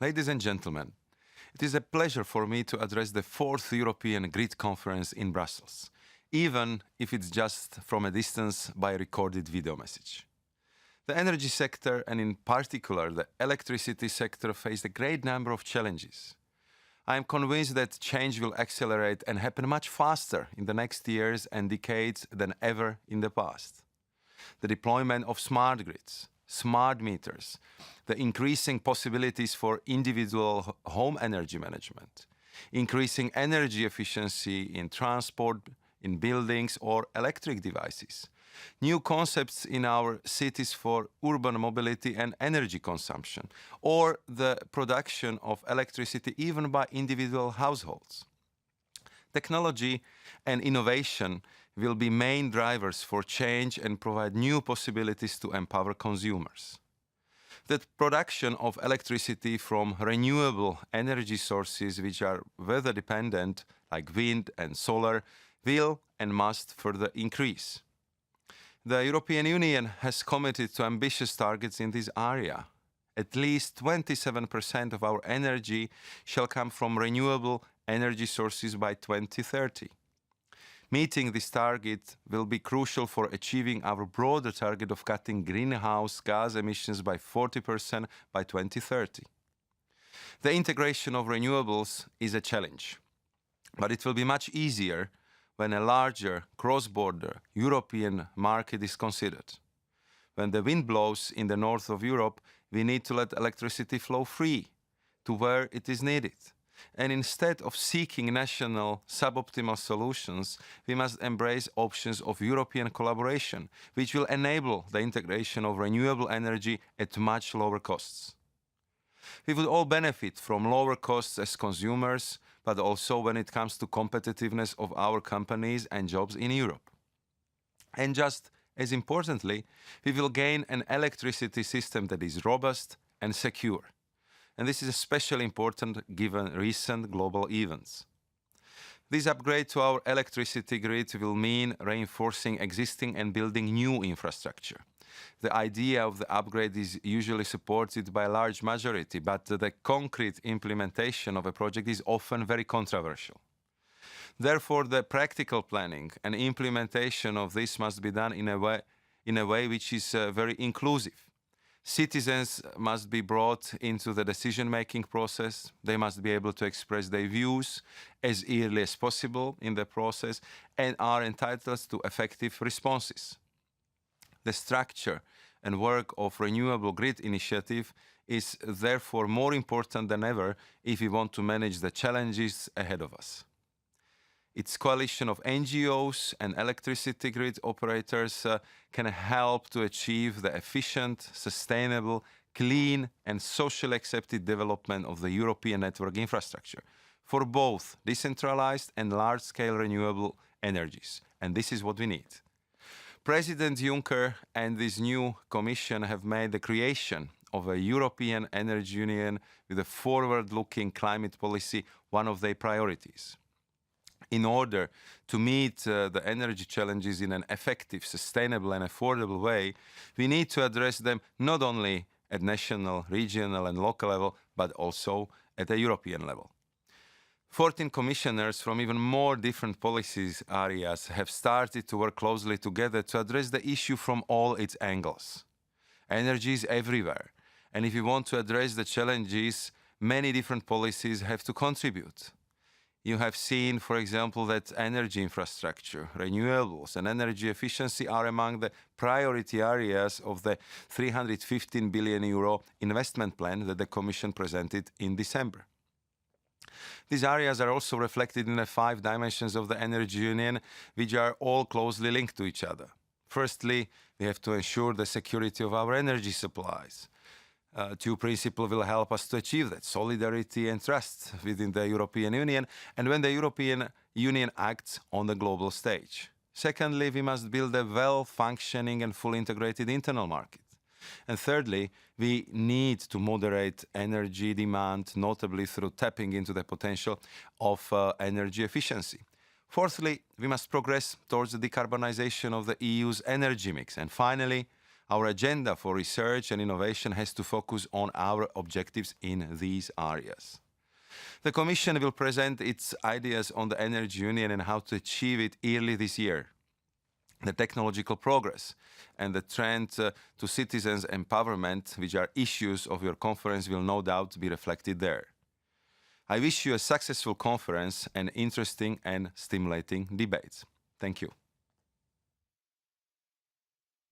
Ladies and gentlemen, it is a pleasure for me to address the 4th European Grid Conference in Brussels, even if it's just from a distance by a recorded video message. The energy sector, and in particular the electricity sector, faced a great number of challenges. I am convinced that change will accelerate and happen much faster in the next years and decades than ever in the past. The deployment of smart grids, smart meters, the increasing possibilities for individual home energy management, increasing energy efficiency in transport, in buildings or electric devices, new concepts in our cities for urban mobility and energy consumption, or the production of electricity even by individual households. Technology and innovation will be main drivers for change and provide new possibilities to empower consumers. The production of electricity from renewable energy sources which are weather dependent, like wind and solar, will and must further increase. The European Union has committed to ambitious targets in this area. At least 27% of our energy shall come from renewable energy sources by 2030. Meeting this target will be crucial for achieving our broader target of cutting greenhouse gas emissions by 40% by 2030. The integration of renewables is a challenge, but it will be much easier when a larger cross-border European market is considered. When the wind blows in the north of Europe, we need to let electricity flow free to where it is needed. And instead of seeking national suboptimal solutions, we must embrace options of European collaboration, which will enable the integration of renewable energy at much lower costs. We would all benefit from lower costs as consumers, but also when it comes to competitiveness of our companies and jobs in Europe. And just as importantly, we will gain an electricity system that is robust and secure. And this is especially important given recent global events. This upgrade to our electricity grid will mean reinforcing existing and building new infrastructure. The idea of the upgrade is usually supported by a large majority, but the concrete implementation of a project is often very controversial. Therefore, the practical planning and implementation of this must be done in a way which is very inclusive. Citizens must be brought into the decision-making process. They must be able to express their views as early as possible in the process and are entitled to effective responses. The structure and work of Renewable Grid Initiative is therefore more important than ever if we want to manage the challenges ahead of us. Its coalition of NGOs and electricity grid operators can help to achieve the efficient, sustainable, clean and socially accepted development of the European network infrastructure for both decentralized and large-scale renewable energies. And this is what we need. President Juncker and this new Commission have made the creation of a European Energy Union with a forward-looking climate policy one of their priorities. In order to meet the energy challenges in an effective, sustainable and affordable way, we need to address them not only at national, regional and local level, but also at a European level. 14 commissioners from even more different policies areas have started to work closely together to address the issue from all its angles. Energy is everywhere, and if we want to address the challenges, many different policies have to contribute. You have seen, for example, that energy infrastructure, renewables and energy efficiency are among the priority areas of the €315 billion investment plan that the Commission presented in December. These areas are also reflected in the 5 dimensions of the Energy Union, which are all closely linked to each other. Firstly, we have to ensure the security of our energy supplies. 2 principles will help us to achieve that: solidarity and trust within the European Union, and when the European Union acts on the global stage. Secondly, we must build a well-functioning and fully integrated internal market. And thirdly, we need to moderate energy demand, notably through tapping into the potential of energy efficiency. Fourthly, we must progress towards the decarbonization of the EU's energy mix. And finally, Our agenda for research and innovation has to focus on our objectives in these areas. The Commission will present its ideas on the Energy Union and how to achieve it early this year. The technological progress and the trend to citizens' empowerment, which are issues of your conference, will no doubt be reflected there. I wish you a successful conference and interesting and stimulating debates. Thank you.